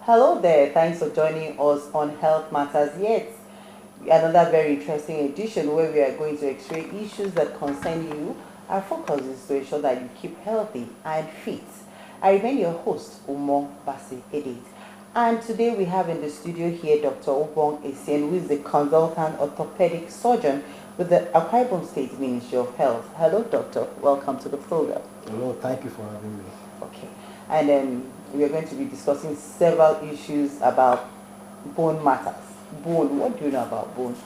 Hello there, thanks for joining us on Health Matters Yet. Another very interesting edition where we are going to x-ray issues that concern you. Our focus is to ensure that you keep healthy and fit. I remain your host, Umo Basi Edit. And today we have in the studio here Dr. Obong Essien, who is the consultant orthopedic surgeon with the Akwa Ibom State Ministry of Health. Hello, doctor. Welcome to the program. Hello, thank you for having me. Okay. And we are going to be discussing several issues about bone matters. Bone, what do you know about bone?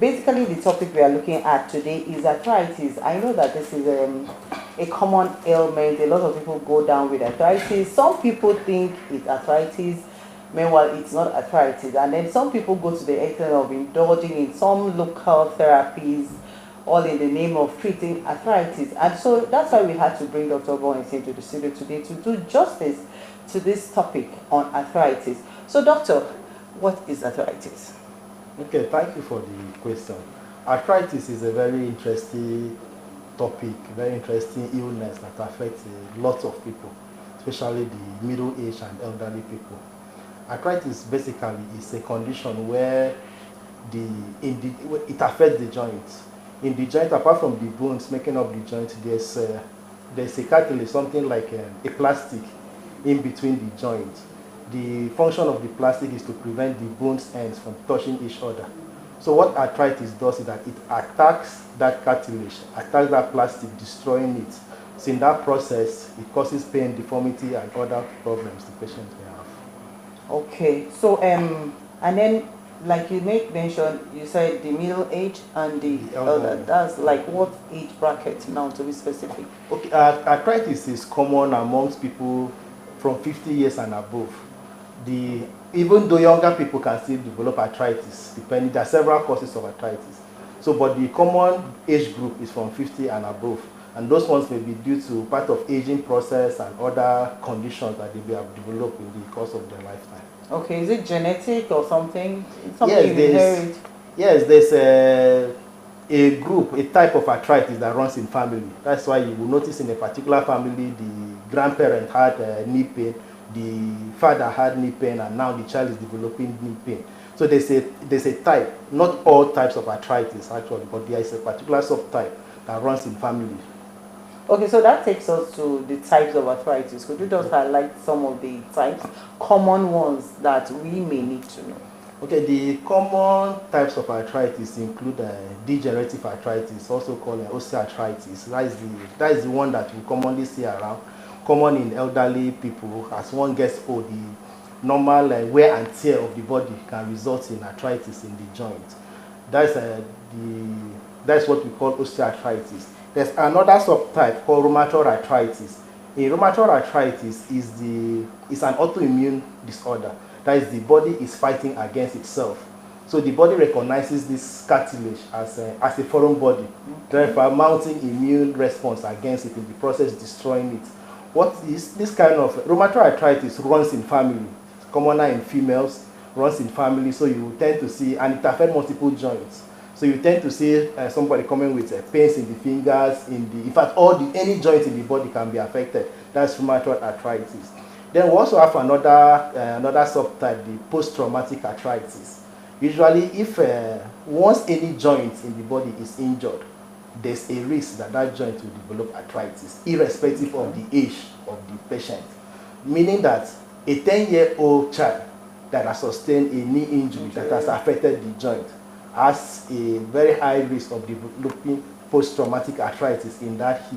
Basically, the topic we are looking at today is arthritis. I know that this is a common ailment. A lot of people go down with arthritis. Some people think it's arthritis, meanwhile it's not arthritis. And then some people go to the extent of indulging in some local therapies, all in the name of treating arthritis. And so that's why we had to bring Dr. Boyens into the studio today to do justice to this topic on arthritis. So doctor, what is arthritis? Okay, thank you for the question. Arthritis is a very interesting topic, very interesting illness that affects lots of people, especially the middle-aged and elderly people. Arthritis basically is a condition where it affects the joints. In the joint, apart from the bones making up the joint, there's a cartilage, something like a plastic in between the joints. The function of the plastic is to prevent the bones ends from touching each other. So what arthritis does is that it attacks that cartilage, attacks that plastic, destroying it. So in that process, it causes pain, deformity, and other problems the patient may have. Okay, so and then like you made mention, you said the middle age and the elder. That's like what age bracket now, to be specific? Okay, arthritis is common amongst people from 50 years and above. Even though younger people can still develop arthritis, depending, there are several causes of arthritis. So, but the common age group is from 50 and above, and those ones may be due to part of aging process and other conditions that they have developed in the course of their lifetime. Okay, is it genetic or something? It's something you inherit? Yes, there's a group, a type of arthritis that runs in family. That's why you will notice in a particular family, the grandparent had knee pain, the father had knee pain, and now the child is developing knee pain. So there's a type, not all types of arthritis actually, but there is a particular subtype that runs in family. Okay, so that takes us to the types of arthritis. Could you just highlight some of the types, common ones that we may need to know? Okay, the common types of arthritis include degenerative arthritis, also called osteoarthritis. That is the one that we commonly see around, common in elderly people. As one gets old, the normal wear and tear of the body can result in arthritis in the joint. That's what we call osteoarthritis. There's another subtype called rheumatoid arthritis. A rheumatoid arthritis is an autoimmune disorder. That is, the body is fighting against itself. So the body recognizes this cartilage as a foreign body, therefore mounting immune response against it, in the process destroying it. What is this kind of rheumatoid arthritis runs in family, commoner in females, runs in family, so you will tend to see, and it affects multiple joints. So you tend to see somebody coming with pains in the fingers, in fact, any joint in the body can be affected. That's rheumatoid arthritis. Then we also have another subtype, the post-traumatic arthritis. Usually, if once any joint in the body is injured, there's a risk that joint will develop arthritis, irrespective of the age of the patient. Meaning that a 10-year-old child that has sustained a knee injury that has affected the joint has a very high risk of developing post-traumatic arthritis in that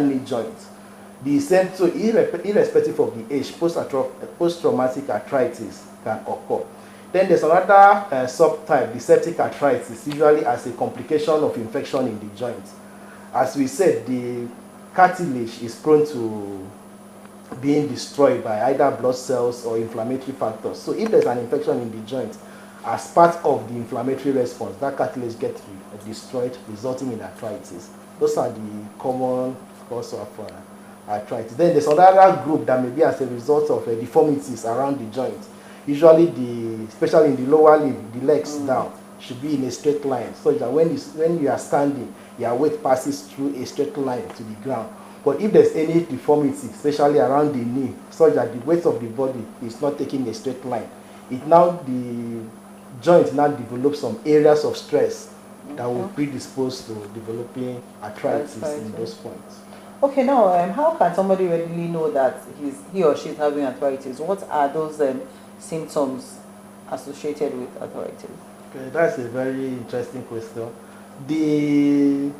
knee joint. The same, so irrespective of the age, post-traumatic arthritis can occur. Then there's another subtype, the septic arthritis, usually as a complication of infection in the joint. As we said, the cartilage is prone to being destroyed by either blood cells or inflammatory factors. So if there's an infection in the joint, as part of the inflammatory response, that cartilage gets destroyed, resulting in arthritis. Those are the common cause of arthritis. Then there's another group that may be as a result of deformities around the joint. Usually, especially in the lower limb, the legs down, should be in a straight line, so that when you are standing, your weight passes through a straight line to the ground. But if there's any deformity, especially around the knee, such that the weight of the body is not taking a straight line, the joint now develops some areas of stress that will predispose to developing arthritis in those points. Okay, now how can somebody readily know that he or she is having arthritis? What are those symptoms associated with arthritis? Okay, that's a very interesting question. The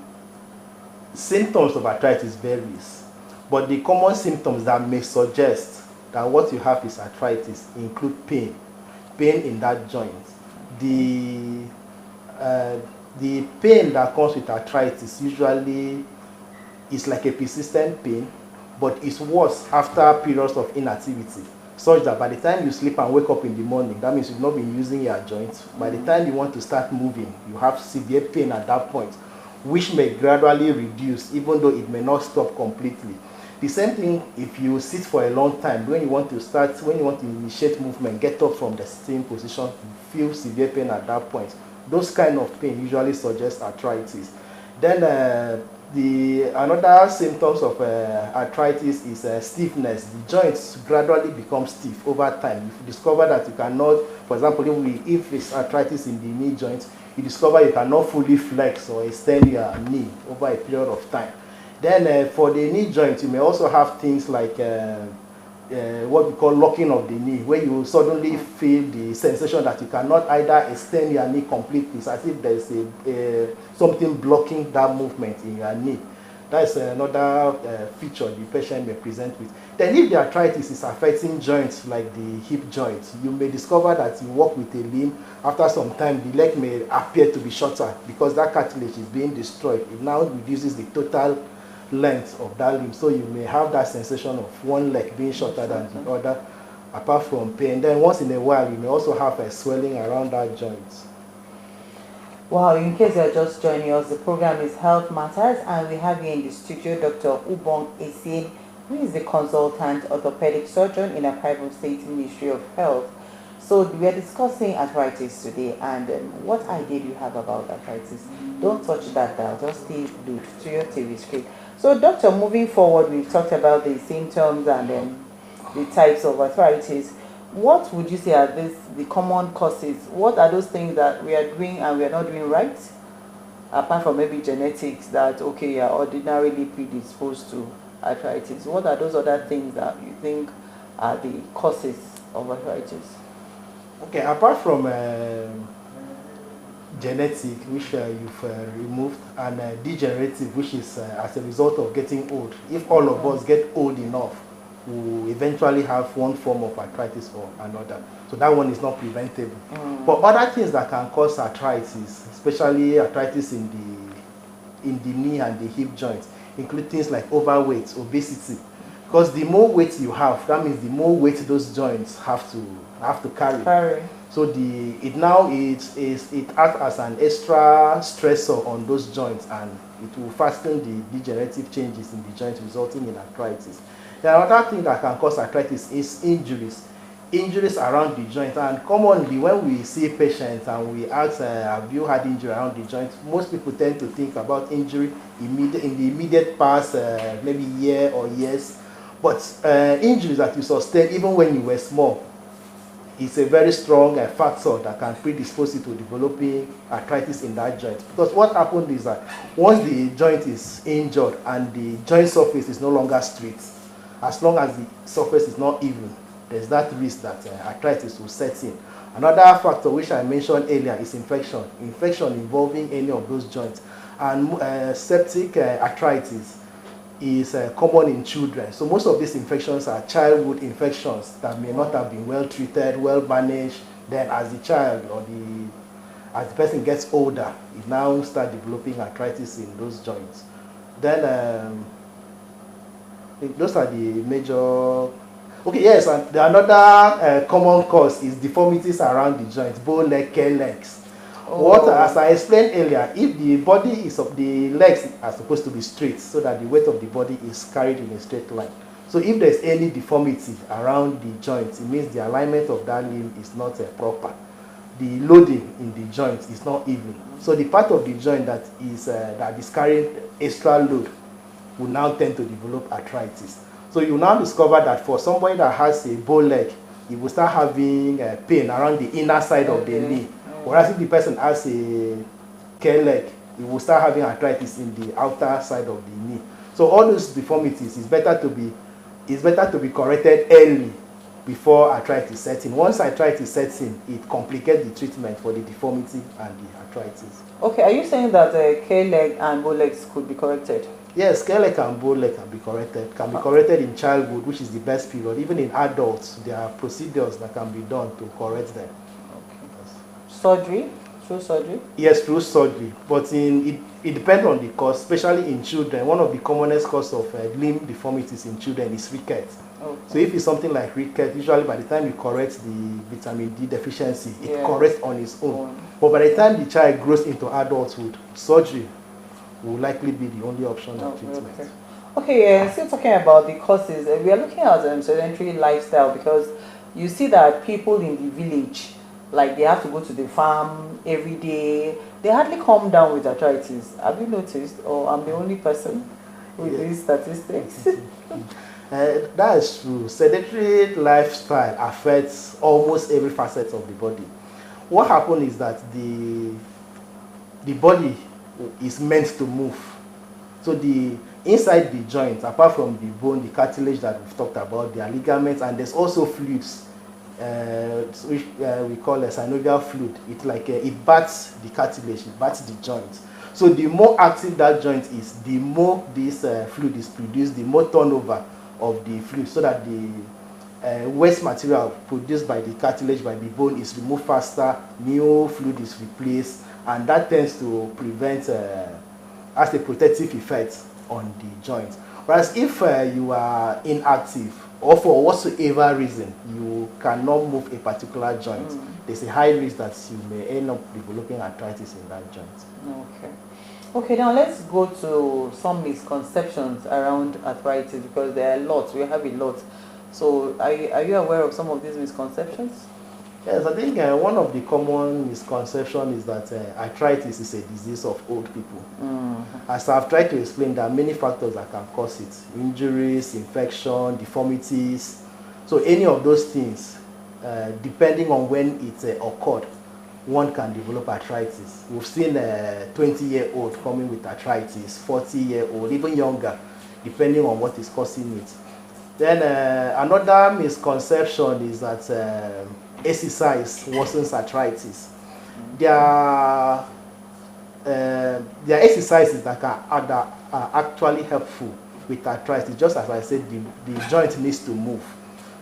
symptoms of arthritis varies, but the common symptoms that may suggest that what you have is arthritis include pain in that joint. The pain that comes with arthritis usually is like a persistent pain, but it's worse after periods of inactivity, such that by the time you sleep and wake up in the morning, that means you've not been using your joints. By the time you want to start moving, you have severe pain at that point, which may gradually reduce, even though it may not stop completely. The same thing if you sit for a long time. When you want to initiate movement, get up from the sitting position, you feel severe pain at that point. Those kind of pain usually suggest arthritis. Then another symptoms of arthritis is stiffness. The joints gradually become stiff over time. If you discover that you cannot, for example, if it's arthritis in the knee joint, you discover you cannot fully flex or extend your knee over a period of time. Then for the knee joint, you may also have things like what we call locking of the knee, where you suddenly feel the sensation that you cannot either extend your knee completely. It's as if there's something blocking that movement in your knee. That's another feature the patient may present with. Then if the arthritis is affecting joints like the hip joint, you may discover that you walk with a limb. After some time, the leg may appear to be shorter because that cartilage is being destroyed. It now reduces the total length of that limb, so you may have that sensation of one leg being shorter than the other, apart from pain. Then once in a while, you may also have a swelling around that joint. Wow, in case you're just joining us, the program is Health Matters, and we have here in the studio Dr. Ubong Essien, who is the consultant orthopedic surgeon in Akwa Ibom State Ministry of Health. So we are discussing arthritis today, and what idea do you have about arthritis? Don't touch that dial, just stay glued to your TV screen. So doctor, moving forward, we've talked about the symptoms and the types of arthritis. What would you say are the common causes? What are those things that we are doing and we are not doing right? Apart from maybe genetics, that okay, you are ordinarily predisposed to arthritis. What are those other things that you think are the causes of arthritis? Okay, apart from genetic, which you've removed, and degenerative, which is as a result of getting old. If all of us get old enough, we eventually have one form of arthritis or another. So that one is not preventable. But other things that can cause arthritis, especially arthritis in the knee and the hip joints, include things like overweight, obesity. Because the more weight you have, that means the more weight those joints have to carry. So it acts as an extra stressor on those joints, and it will fasten the degenerative changes in the joint, resulting in arthritis. The other thing that can cause arthritis is injuries around the joint. And commonly, when we see patients and we ask, have you had injury around the joint, most people tend to think about injury in the immediate past, maybe year or years. But injuries that you sustain even when you were small, it's a very strong factor that can predispose you to developing arthritis in that joint. Because what happens is that once the joint is injured and the joint surface is no longer straight, as long as the surface is not even, there's that risk that arthritis will set in. Another factor which I mentioned earlier is infection involving any of those joints. And septic arthritis is common in children. So most of these infections are childhood infections that may not have been well treated, well managed. Then as the child or as the person gets older, it now starts developing arthritis in those joints. Then those are the major. Okay, yes, and another common cause is deformities around the joints, bow leg, care legs. As I explained earlier, if the the legs are supposed to be straight so that the weight of the body is carried in a straight line. So if there's any deformity around the joint, it means the alignment of that limb is not proper. The loading in the joint is not even. So the part of the joint that is carrying extra load will now tend to develop arthritis. So you now discover that for somebody that has a bow leg, he will start having pain around the inner side of the knee. Whereas if the person has a care leg, he will start having arthritis in the outer side of the knee. So all those deformities is better to be corrected early before arthritis sets in. Once arthritis sets in, it complicates the treatment for the deformity and the arthritis. Okay, are you saying that K leg and bow legs could be corrected? Yes, care leg and bow leg can be corrected. Can be corrected in childhood, which is the best period. Even in adults, there are procedures that can be done to correct them. Okay. Yes. Surgery? Through surgery? Yes, through surgery. But it depends on the cause, especially in children. One of the commonest causes of limb deformities in children is rickets. Okay. So if it's something like rickets, usually by the time you correct the vitamin D deficiency, it corrects on its own. But by the time the child grows into adulthood, surgery will likely be the only option of treatment. Okay, still talking about the causes, we are looking at sedentary lifestyle, because you see that people in the village, like they have to go to the farm every day, they hardly come down with arthritis. Have you noticed? Or I'm the only person with these statistics? That is true. Sedentary lifestyle affects almost every facet of the body. What happens is that the body is meant to move. So the inside the joint, apart from the bone, the cartilage that we've talked about, there are ligaments, and there's also fluids, which we call a synovial fluid. It's like it bats the cartilage, it bats the joint. So the more active that joint is, the more this fluid is produced, the more turnover of the fluid, so that the waste material produced by the cartilage, by the bone, is removed faster, new fluid is replaced, and that tends to prevent, has a protective effect on the joint. Whereas if you are inactive, or for whatsoever reason you cannot move a particular joint, there's a high risk that you may end up developing arthritis in that joint. Okay. Okay, now let's go to some misconceptions around arthritis, because there are lots, we have a lot. So are you aware of some of these misconceptions? Yes, I think one of the common misconceptions is that arthritis is a disease of old people. As I've tried to explain, there are many factors that can cause it. Injuries, infection, deformities. So any of those things, depending on when it occurred, one can develop arthritis. We've seen a 20-year-old coming with arthritis, 40-year-old, even younger, depending on what is causing it. Then another misconception is that exercise worsens arthritis. There are exercises that are actually helpful with arthritis. Just as I said, the joint needs to move.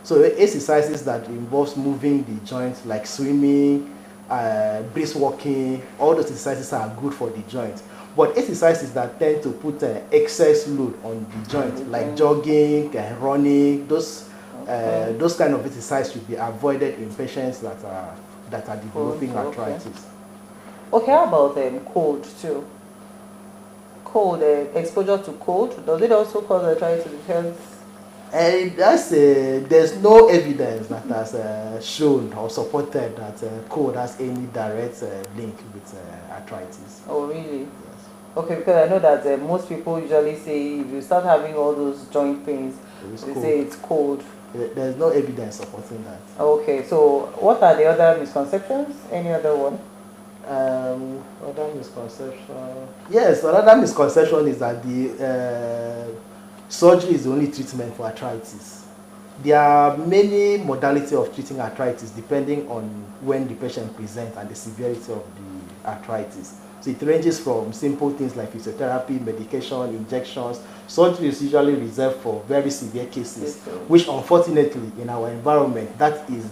So exercises that involves moving the joint, like swimming, brisk walking, all those exercises are good for the joint. But exercises that tend to put excess load on the joint, like jogging, running, those kind of exercise should be avoided in patients that are developing arthritis. Okay, how about cold too? Cold, exposure to cold, does it also cause arthritis? Because there's no evidence that has shown or supported that cold has any direct link with arthritis. Oh, really? Yes. Okay, because I know that most people usually say if you start having all those joint pains, they say it's cold. There's no evidence supporting that. Okay, so what are the other misconceptions? Any other one? Other misconception. Yes, another misconception is that the surgery is the only treatment for arthritis. There are many modalities of treating arthritis depending on when the patient presents and the severity of the arthritis. So it ranges from simple things like physiotherapy, medication, injections. Surgery is usually reserved for very severe cases, which unfortunately in our environment, that is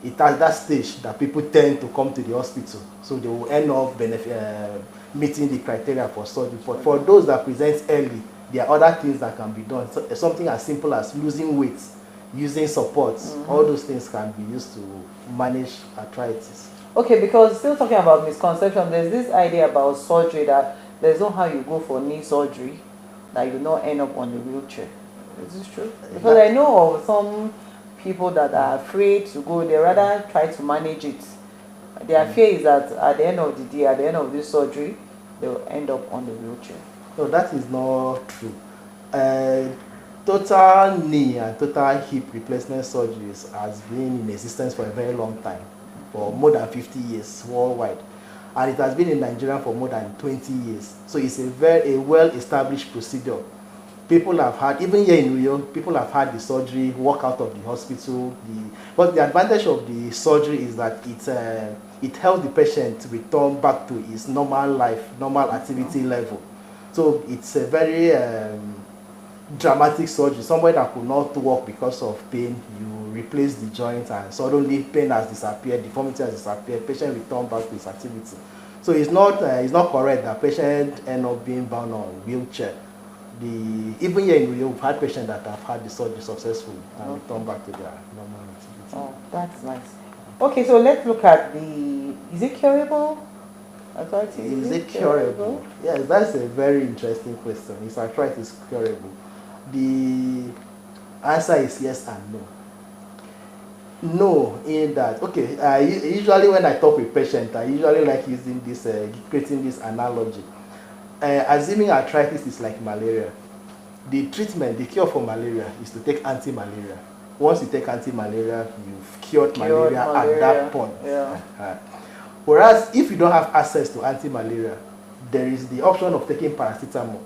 at that stage that people tend to come to the hospital. So they will end up meeting the criteria for surgery. But for those that present early, there are other things that can be done. So, something as simple as losing weight, using supports, all those things can be used to manage arthritis. Okay, because still talking about misconception, there's this idea about surgery that there's no how you go for knee surgery that you not end up on the wheelchair. Is this true? Because I know of some people that are afraid to go, they rather try to manage it. Their fear is that at the end of the day, at the end of this surgery, they will end up on the wheelchair. No, that is not true. Uh, Total knee and total hip replacement surgeries has been in existence for a very long time, for more than 50 years worldwide. And it has been in Nigeria for more than 20 years. So it's a well-established procedure. People have had, even here in Rio, people have had the surgery, walk out of the hospital. But the advantage of the surgery is that it helps the patient to return back to his normal life, normal activity level. So it's a very dramatic surgery. Somebody that could not walk because of pain, you replace the joint and suddenly pain has disappeared, deformity has disappeared, patient return back to his activity. So it's not correct that patient end up being bound on wheelchair. Even here in Rio, we've had patients that have had the surgery successfully and return back to their normal activity. Oh, that's nice. Okay, so let's look at is it curable? Arthritis, is it curable? Yes, that's a very interesting question. Is arthritis curable? The answer is yes and no. No, in that, okay, usually when I talk with patients, I usually like using this, creating this analogy. Assuming arthritis is like malaria, the treatment, the cure for malaria is to take anti-malaria. Once you take anti-malaria, you've cured malaria at that point. Yeah. Whereas if you don't have access to anti-malaria, there is the option of taking paracetamol.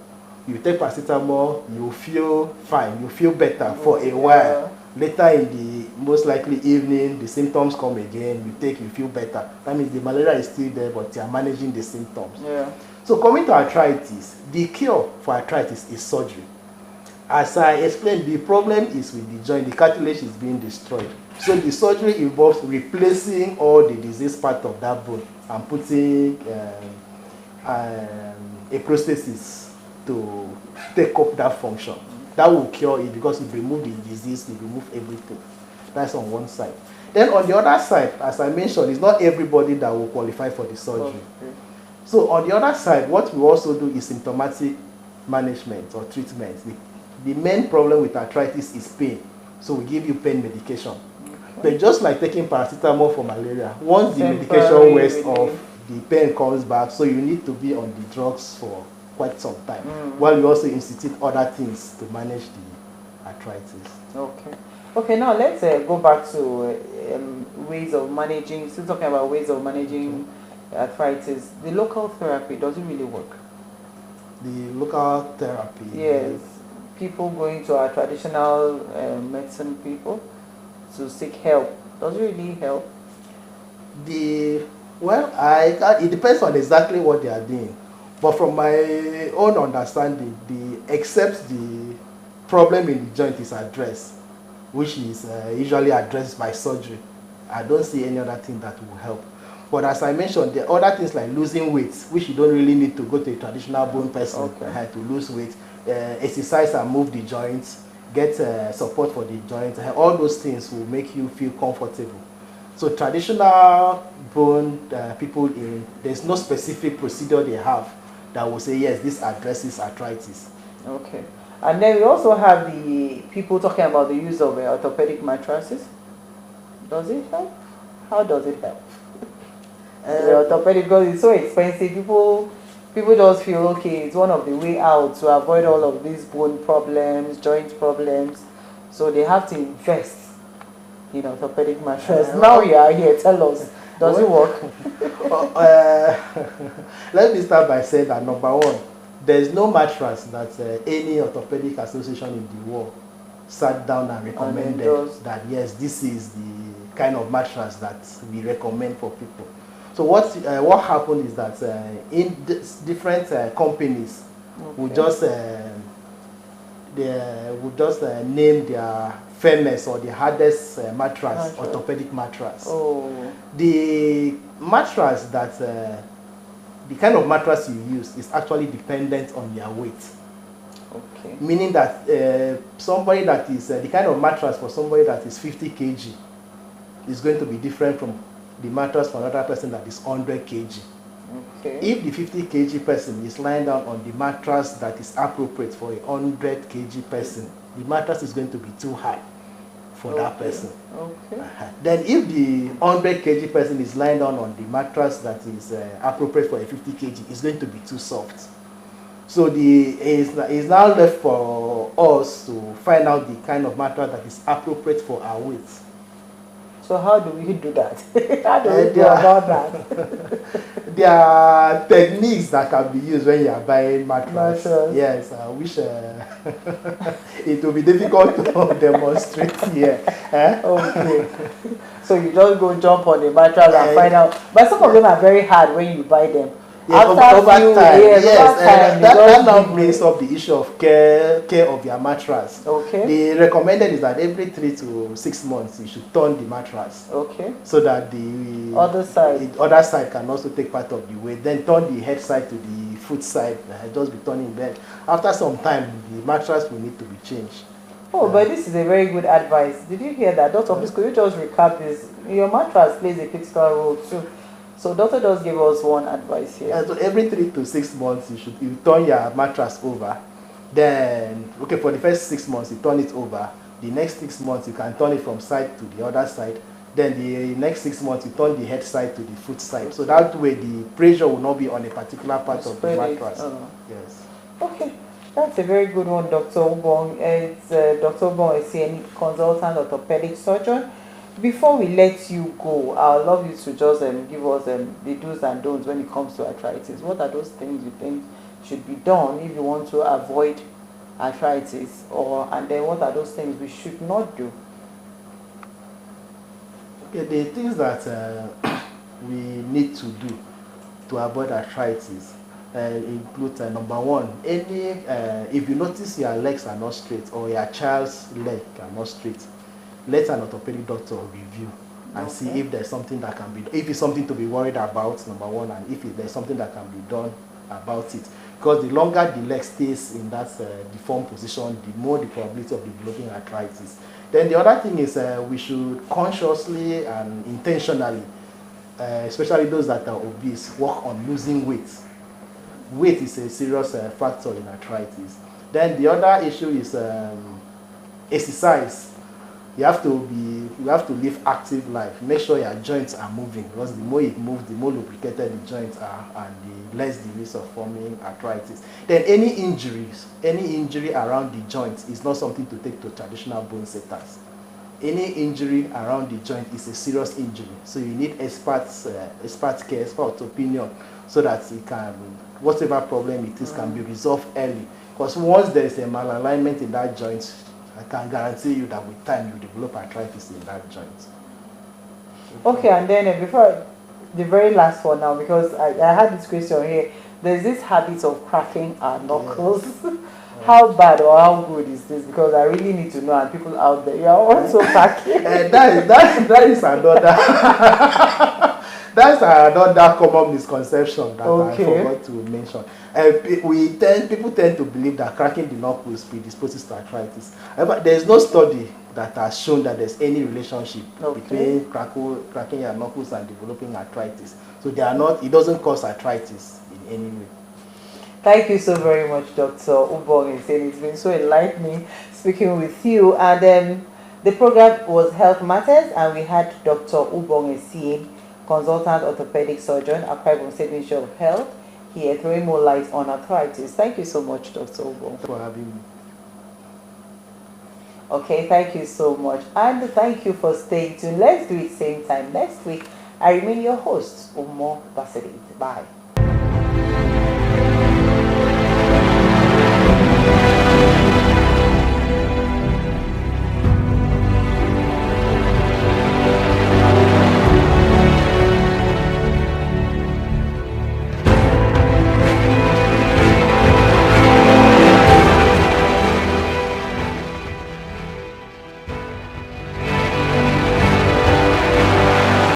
You take paracetamol, you feel fine, you feel better for a while. Later in the most likely evening, the symptoms come again, you feel better. That means the malaria is still there, but you are managing the symptoms. Yeah. So coming to arthritis, the cure for arthritis is surgery. As I explained, the problem is with the joint, the cartilage is being destroyed. So the surgery involves replacing all the diseased part of that bone and putting a prosthesis to take up that function. That will cure it because it removes the disease, it removes everything. That's on one side. Then on the other side, as I mentioned, it's not everybody that will qualify for the surgery. Okay. So on the other side, what we also do is symptomatic management or treatment. The main problem with arthritis is pain. So we give you pain medication. Okay. But just like taking paracetamol for malaria, once the medication wears off, the pain comes back. So you need to be on the drugs for quite some time, while you also institute other things to manage the arthritis. Okay. Okay, now let's go back to ways of managing, still talking about ways of managing arthritis. The local therapy, does it really work? The local therapy? Yes. People going to our traditional medicine people to seek help. Does it really help? It depends on exactly what they are doing. But from my own understanding, except the problem in the joint is addressed, which is usually addressed by surgery, I don't see any other thing that will help. But as I mentioned, there are other things like losing weight, which you don't really need to go to a traditional bone person to lose weight. Exercise and move the joints, get support for the joints. All those things will make you feel comfortable. So traditional bone people, there's no specific procedure they have that will say, yes, this addresses arthritis. Okay. And then we also have the people talking about the use of orthopedic mattresses. Does it help? How does it help? The orthopedic, because it's so expensive, people just feel, okay, it's one of the way out to avoid all of these bone problems, joint problems. So they have to invest in orthopedic mattress. Now you are here, tell us. Does it work? Let me start by saying that number one, there is no mattress that any orthopedic association in the world sat down and recommended that yes, this is the kind of mattress that we recommend for people. So what happened is that in different companies would just name their famous or the hardest mattress, orthopedic mattress. Oh. The mattress that, the kind of mattress you use is actually dependent on your weight. Okay. Meaning that somebody that is, the kind of mattress for somebody that is 50 kg is going to be different from the mattress for another person that is 100 kg. Okay. If the 50 kg person is lying down on the mattress that is appropriate for a 100 kg person, the mattress is going to be too high for that person. Okay. Then if the 100 kg person is lying down on the mattress that is appropriate for a 50 kg, it's going to be too soft. So it's now left for us to find out the kind of mattress that is appropriate for our weight. So how do we do that? How do we go There are, about that? there are techniques that can be used when you are buying mattress. Mattress. Yes, I wish it will be difficult to demonstrate here. Eh? Okay. So you just go jump on the mattress and Eh, find out. But some of them are very hard when you buy them. Yes, over time. Years, Yes, over time, that, you that just now give brings way. up the issue of care of your mattress. Okay. The recommended is that every 3 to 6 months you should turn the mattress Okay. so that the other side can also take part of the weight. Then turn the head side to the foot side. Just be turning them. After some time, the mattress will need to be changed. Oh, but this is a very good advice. Did you hear that? Doctor, please could you just recap this? Your mattress plays a critical role too. So doctor just gave us one advice here. So every 3 to 6 months you turn your mattress over. Then for the first 6 months you turn it over. The next 6 months you can turn it from side to the other side. Then the next 6 months you turn the head side to the foot side. So that way the pressure will not be on a particular part of the mattress. Yes. Okay. That's a very good one, Dr. Ubong. It's Dr. Ubong is a consultant orthopedic surgeon. Before we let you go, I would love you to just give us the do's and don'ts when it comes to arthritis. What are those things you think should be done if you want to avoid arthritis, and then what are those things we should not do? Okay, the things that we need to do to avoid arthritis include number one, if you notice your legs are not straight or your child's leg are not straight, let an orthopedic doctor review and see if there's something that can be done. If it's something to be worried about, number one, and if there's something that can be done about it. Because the longer the leg stays in that deformed position, the more the probability of developing arthritis. Then the other thing is we should consciously and intentionally, especially those that are obese, work on losing weight. Weight is a serious factor in arthritis. Then the other issue is exercise. You have to live active life. Make sure your joints are moving, because the more it moves, the more lubricated the joints are, and the less the risk of forming arthritis. Then any injury around the joints is not something to take to traditional bone setters. Any injury around the joint is a serious injury, so you need expert opinion, so that it can, whatever problem it is, can be resolved early. Because once there is a malalignment in that joint, I can guarantee you that with time you develop arthritis in that joint. Okay, and then before the very last one now, because I had this question here. There's this habit of cracking our knuckles. Yes. How bad or how good is this? Because I really need to know, and people out there, you are also cracking. that is another. That's another common misconception that I forgot to mention. People tend to believe that cracking the knuckles predisposes to arthritis. However, there is no study that has shown that there's any relationship between cracking your knuckles and developing arthritis. So they are not. It doesn't cause arthritis in any way. Thank you so very much, Dr. Ubong. It's been so enlightening speaking with you. And the program was Health Matters, and we had Dr. Ubong Esien, consultant orthopedic surgeon, Akwa Ibom State Ministry of Health, here throwing more light on arthritis. Thank you so much, Dr. Ubong. For having me. Okay, thank you so much. And thank you for staying tuned. Let's do it same time next week. I remain your host, Umo Basedit. Bye.